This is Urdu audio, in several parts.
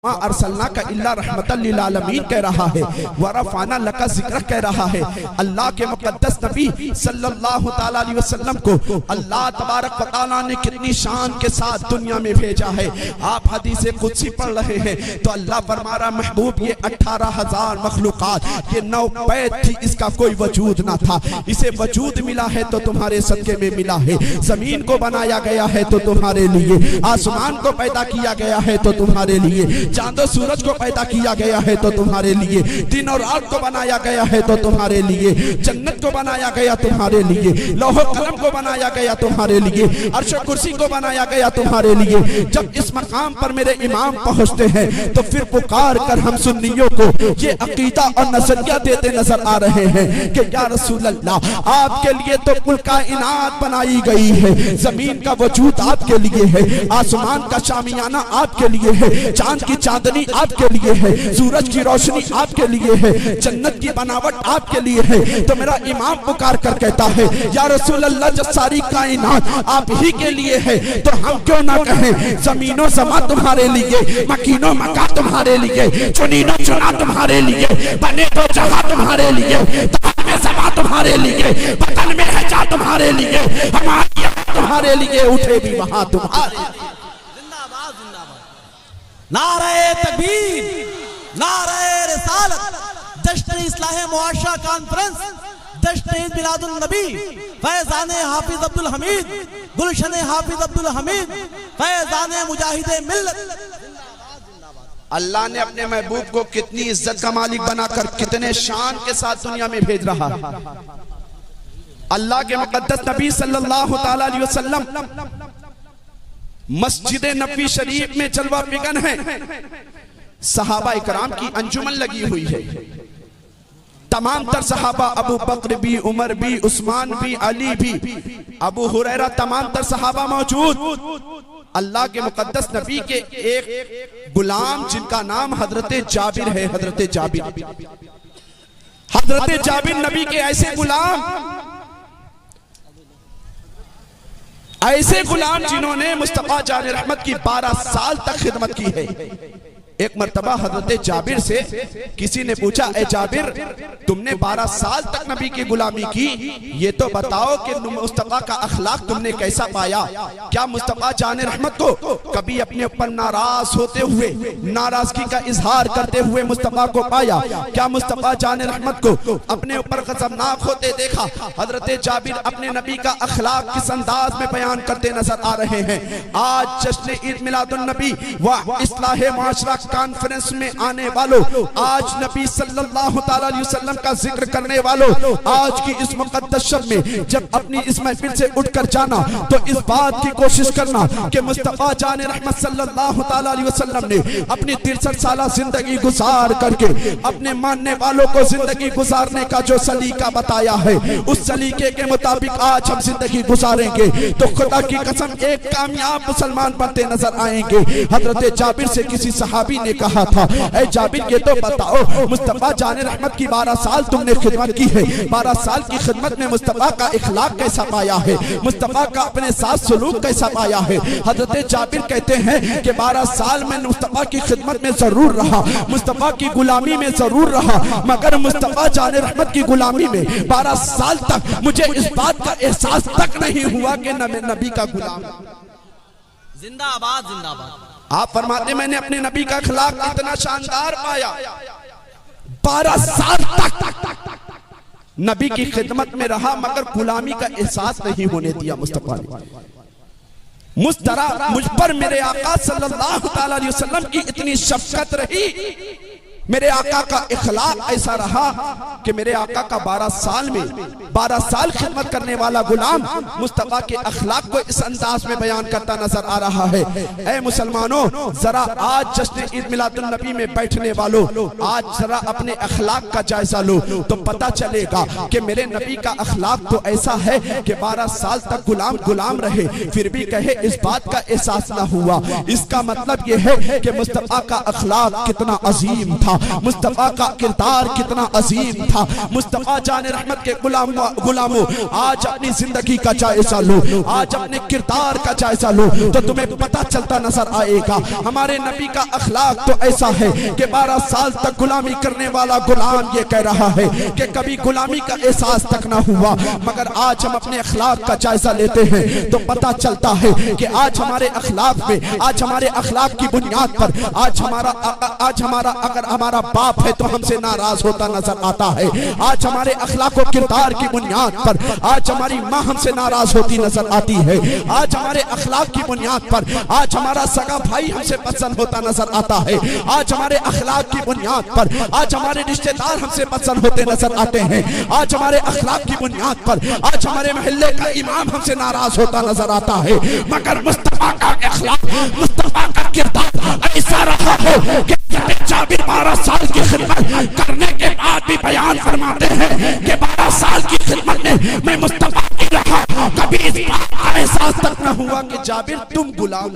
وَمَا أَرْسَلْنَاكَ إِلَّا رَحْمَةً لِلْعَالَمِينَ کہہ رہا ہے، وَرَفَعْنَا لَكَ ذِكْرَكَ کہہ رہا ہے۔ اللہ کے مقدس نبی صلی اللہ تعالیٰ علیہ وسلم کو اللہ تبارک و تعالیٰ نے کتنی شان کے ساتھ دنیا میں بھیجا ہے۔ آپ حدیث قدسی پڑھ رہے ہیں تو اللہ فرما رہا محبوب یہ 18,000 مخلوقات، یہ 9 پید تھی، اس کا کوئی وجود نہ تھا، اسے وجود ملا ہے تو تمہارے صدقے میں ملا ہے۔ زمین کو بنایا گیا ہے تو تمہارے لیے، آسمان کو پیدا کیا گیا ہے تو تمہارے لیے، چاند و سورج کو پیدا کیا گیا ہے تو تمہارے لیے، دن اور رات کو بنایا گیا ہے تو تمہارے لیے، جنت کو بنایا گیا تمہارے لیے، لوح و قلم کو بنایا گیا تمہارے لیے، عرش و کرسی کو بنایا گیا تمہارے لیے۔ جب اس مقام پر میرے امام پہنچتے ہیں تو پھر پکار کر ہم سنیوں کو یہ عقیدہ اور نظریہ دیتے نظر آ رہے ہیں کہ یا رسول اللہ آپ کے لیے تو کل کائنات بنائی گئی ہے، زمین کا وجود آپ کے لیے ہے، آسمان کا شامیانہ آپ کے لیے ہے، چاند کی چاندنی آپ کے لیے ہے، سورج کی روشنی آپ کے لیے ہے، جنت کی بناوٹ آپ کے لیے ہے۔ تو میرا امام پکار کر کہتا ہے یا رسول اللہ جب ساری کائنات آپ ہی کے لیے ہے تو ہم کیوں نہ کہیں زمین و زمان تمہارے لیے، مکین و مکا تمہارے لیے، چنین و چنا تمہارے لیے، بنے تو جہاں تمہارے لیے، تمام میں زباں تمہارے لیے، بدن میں حجا تمہارے لیے، ہماری تمہارے لیے، اٹھے بھی وہاں تمہارے لیے۔ نعرہ تکبیر، نعرہ رسالت، جشن اصلاح معاشرہ کانفرنس، جشن عید میلاد النبی، فیضان حافظ عبدالحمید، گلشن حافظ عبدالحمید، فیضان مجاہد ملت۔ اللہ نے اپنے محبوب کو کتنی عزت کا مالک بنا کر کتنے شان کے ساتھ دنیا میں بھیج رہا ہے۔ اللہ کے مقدس نبی صلی اللہ تعالیٰ علیہ وسلم مسجد نبوی شریف میں جلوہ بگن ہے، صحابہ اکرام کی انجمن لگی ہوئی ہے، تمام تر صحابہ، ابو بکر بھی، عمر بھی، عثمان بھی، علی بھی، ابو ہریرہ، تمام تر صحابہ موجود۔ اللہ کے مقدس نبی کے ایک غلام جن کا نام حضرت جابر ہے، حضرت جابر نبی کے ایسے غلام جنہوں نے مصطفیٰ جان رحمت کی 12 سال تک خدمت کی ہے۔ ایک مرتبہ حضرت جابر سے کسی نے پوچھا اے جابر تم نے 12 سال تک نبی کی غلامی کی، یہ تو بتاؤ کہ مصطفیٰ کا اخلاق تم نے کیسا پایا؟ کیا مصطفیٰ جان رحمت کو کبھی اپنے اوپر ناراض ہوتے ہوئے، ناراضگی کا اظہار کرتے ہوئے مصطفیٰ کو پایا؟ کیا مصطفیٰ جان رحمت کو اپنے اوپر غضبناک ہوتے دیکھا؟ حضرت جابر اپنے نبی کا اخلاق کس انداز میں بیان کرتے نظر آ رہے ہیں۔ آج جشن عید میلاد النبی و اصلاح معاشرہ کانفرنس میں آنے والوں، آج نبی صلی اللہ تعالیٰ علیہ وسلم کا ذکر کرنے والوں، آج کی اس مقدس شب میں جب اپنی اس محفل سے اٹھ کر جانا تو اس بات کی کوشش کرنا کہ مصطفیٰ جان رحمت صلی اللہ تعالیٰ علیہ وسلم نے اپنی 63 سالہ زندگی گزار کر کے اپنے ماننے والوں کو زندگی گزارنے کا جو سلیقہ بتایا ہے، اس سلیقے کے مطابق آج ہم زندگی گزاریں گے تو خدا کی قسم ایک کامیاب مسلمان بنتے نظر آئیں گے۔ حضرت جابر سے کسی صحابی نے کہا تھا اے جابر یہ تو بتاؤ مصطفیٰ جان رحمت کی 12 سال تم نے خدمت کی ہے، 12 سال کی خدمت میں مصطفیٰ کا اخلاق کیسا پایا ہے، مصطفیٰ کا اپنے ساتھ سلوک کیسا پایا ہے؟ حضرت جابر کہتے ہیں کہ 12 سال میں مصطفیٰ کی خدمت میں ضرور رہا، مصطفیٰ کی غلامی میں ضرور رہا، مگر مصطفیٰ جان رحمت کی غلامی میں 12 سال تک مجھے اس بات کا احساس تک نہیں ہوا کہ نبی کا غلام۔ زندہ آباد، زندہ آباد۔ آپ فرماتے میں نے اپنے نبی کا اخلاق اتنا شاندار پایا، 12 سال تک نبی کی خدمت میں رہا مگر غلامی کا احساس نہیں ہونے دیا مصطفیٰ نے۔ مجھ پر میرے آقا صلی اللہ تعالیٰ علیہ وسلم کی اتنی شفقت رہی، میرے آقا کا اخلاق ایسا رہا کہ میرے آقا کا 12 سال میں 12 سال خدمت کرنے والا غلام مصطفیٰ کے اخلاق کو اس انداز میں بیان کرتا نظر آ رہا ہے۔ اے مسلمانوں ذرا آج جشن عید میلاد النبی میں بیٹھنے والوں، آج ذرا اپنے اخلاق کا جائزہ لو تو پتہ چلے گا کہ میرے نبی کا اخلاق تو ایسا ہے کہ 12 سال تک غلام رہے پھر بھی کہے اس بات کا احساس نہ ہوا۔ اس کا مطلب یہ ہے کہ مصطفیٰ کا اخلاق کتنا عظیم تھا۔ تھا, مصطفیٰ کا کردار کتنا عظیم تھا. مصطفیٰ جان رحمت کے غلاموں, آج اپنی زندگی کا جائزہ لو, آج اپنے کردار کا جائزہ لو تو تمہیں پتہ چلتا نظر آئے گا. ہمارے نبی کا اخلاق تو ایسا ہے کہ 12 سال تک غلامی کرنے والا غلام یہ کہہ رہا ہے کہ کبھی غلامی کا احساس تک نہ ہوا. مگر آج ہم اپنے اخلاق کا جائزہ لیتے ہیں تو پتہ چلتا ہے کہ آج ہمارے اخلاق میں, آج ہمارے اخلاق کی بنیاد پر آج ہمارا اگر ہمارا باپ ہے تو ہم سے ناراض ہوتا نظر آتا ہے. آج ہمارے اخلاق و کردار کی بنیاد پر آج ہماری ماں ہم سے ناراض ہوتی نظر آتی ہے. آج ہمارے اخلاق کی بنیاد پر آج ہمارا سگا بھائی ہم سے پسند ہوتا نظر آتا ہے. آج ہمارے اخلاق کی بنیاد پر آج ہمارے رشتہ دار ہم سے پسند ہوتے نظر آتے ہیں. آج ہمارے اخلاق کی بنیاد پر آج ہمارے محلے کا امام ہم سے ناراض ہوتا نظر آتا ہے. مگر مصطفیٰ کا اخلاق, مصطفیٰ کا کردار ایسا رہا ہے کہ جابر 12 سال کی خدمت کرنے کے بعد بھی بیان فرماتے ہیں کہ 12 سال کی خدمت میں مصطفیٰ کی رہا, کبھی اس بات کا احساس تک نہ ہوا کہ جابر تم غلام.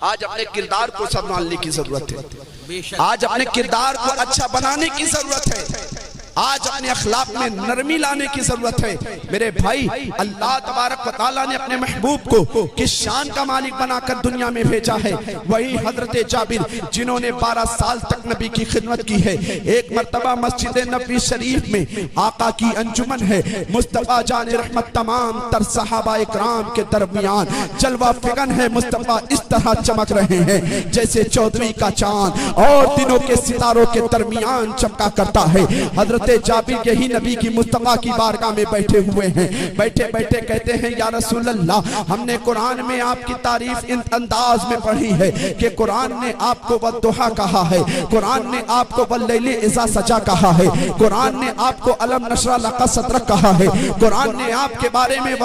آج اپنے کردار کو سنبھالنے کی ضرورت ہے, آج اپنے کردار کو اچھا بنانے کی ضرورت ہے, آج اپنے اخلاق میں نرمی لانے کی ضرورت ہے. میرے بھائی, اللہ تبارک و تعالیٰ نے اپنے محبوب کو کس شان کا مالک بنا کر دنیا میں بھیجا ہے. وہی حضرت جابر جنہوں نے 12 سال تک نبی کی خدمت کی ہے. ایک مرتبہ مسجد نبوی شریف میں آقا کی انجمن ہے. مصطفیٰ جان رحمت تمام تر صحابہ اکرام کے درمیان جلوہ فگن ہے. مصطفیٰ اس طرح چمک رہے ہیں جیسے چودھویں کا چاند اور دنوں کے ستاروں کے درمیان چمکا کرتا ہے. حضرت جابر یہی نبی کی مصطفیٰ کی بارگاہ میں بیٹھے ہوئے ہیں. بیٹھے بیٹھے کہتے ہیں یا رسول اللہ, ہم نے قرآن میں آپ کی تعریف ان انداز میں پڑھی ہے کہ قرآن نے آپ کو والضحیٰ کہا ہے, قرآن نے آپ کو واللیل اذا سجا کہا ہے, قرآن نے آپ کو الم نشرح لک صدرک کہا ہے, قرآن نے آپ کے بارے میں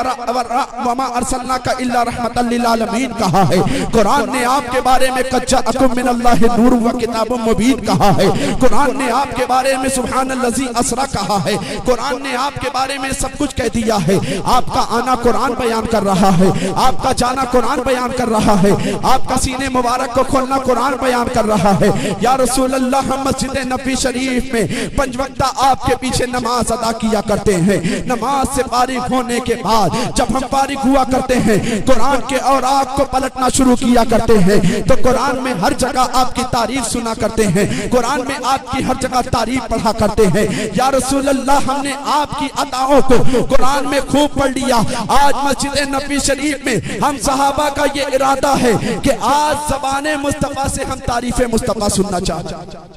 وما ارسلناک الا رحمتا للعالمین کہا ہے, قرآن نے آپ کے بارے میں قد جاءکم من اللہ نور و کتاب مبین کہا ہے, قرآن نے آپ کے بارے میں سبحان الذی اسرا کہا ہے, قرآن نے آپ کے بارے میں سب کچھ کہہ دیا ہے. آپ کا آنا قرآن بیان کر رہا ہے, آپ کا جانا قرآن بیان کر رہا ہے, آپ کا سینے مبارک کو کھولنا قرآن بیان کر رہا ہے. یا رسول اللہ, ہم مسجد نبوی شریف میں 5 وقتہ آپ کے پیچھے نماز ادا کیا کرتے ہیں. نماز سے فارغ ہونے کے بعد جب ہم فارغ ہوا کرتے ہیں قرآن کے اوراق کو پلٹنا شروع کیا کرتے ہیں تو قرآن میں ہر جگہ آپ کی تعریف سنا کرتے ہیں, قرآن میں آپ کی ہر جگہ تعریف پڑھا کرتے ہیں. یا رسول اللہ, ہم نے آپ کی عطاؤں کو قرآن میں خوب پڑھ لیا. آج مسجد نبوی شریف میں ہم صحابہ کا یہ ارادہ ہے کہ آج زبان مصطفیٰ سے ہم تعریف مصطفیٰ سننا چاہتے ہیں.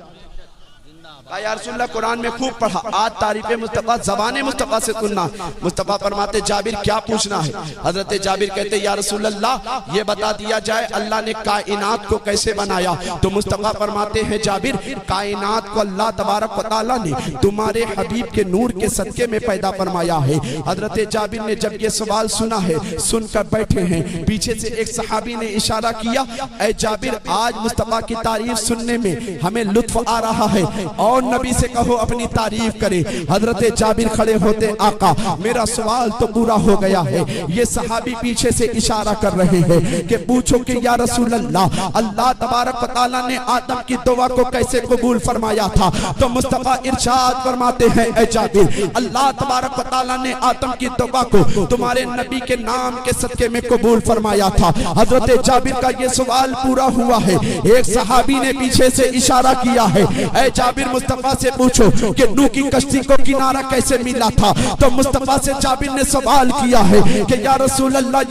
یا رسول اللہ, قرآن میں خوب پڑھا, آج تعریف مصطفیٰ زبان مصطفیٰ سے سننا. مصطفیٰ فرماتے جابر کیا پوچھنا ہے؟ حضرت جابر کہتے یا رسول اللہ, یہ بتا دیا جائے اللہ نے کائنات کو کیسے بنایا. تو مصطفیٰ فرماتے ہیں جابر, کائنات کو اللہ تبارک و تعالیٰ نے تمہارے حبیب کے نور کے صدقے میں پیدا فرمایا ہے. حضرت جابر نے جب یہ سوال سنا ہے, سن کر بیٹھے ہیں, پیچھے سے ایک صحابی نے اشارہ کیا, اے جابر, آج مصطفیٰ کی تعریف سننے میں ہمیں لطف آ رہا ہے اور نبی سے کہو اپنی تعریف کرے. حضرت جابر کھڑے ہوتے, آقا میرا سوال تو پورا ہو گیا ہے. یہ صحابی پیچھے سے اشارہ کر رہے ہیں کہ پوچھو کہ یا رسول اللہ, اللہ تبارک و تعالیٰ نے آدم کی دعا کو کیسے قبول فرمایا تھا. تو مصطفیٰ ارشاد فرماتے ہیں اے جابر, اللہ تبارک و تعالیٰ نے آدم کی دعا کو تمہارے نبی کے نام کے صدقے میں قبول فرمایا تھا. حضرت جابر کا یہ سوال پورا ہوا ہے. ایک صحابی نے پیچھے سے اشارہ کیا ہے, اے جابر مصطفیٰ سے پوچھو کہ نوح کی کشتی کو کنارہ کیسے ملا تھا. تو مصطفیٰ سے جابر نے سوال کیا ہے کہ یا رسول اللہ,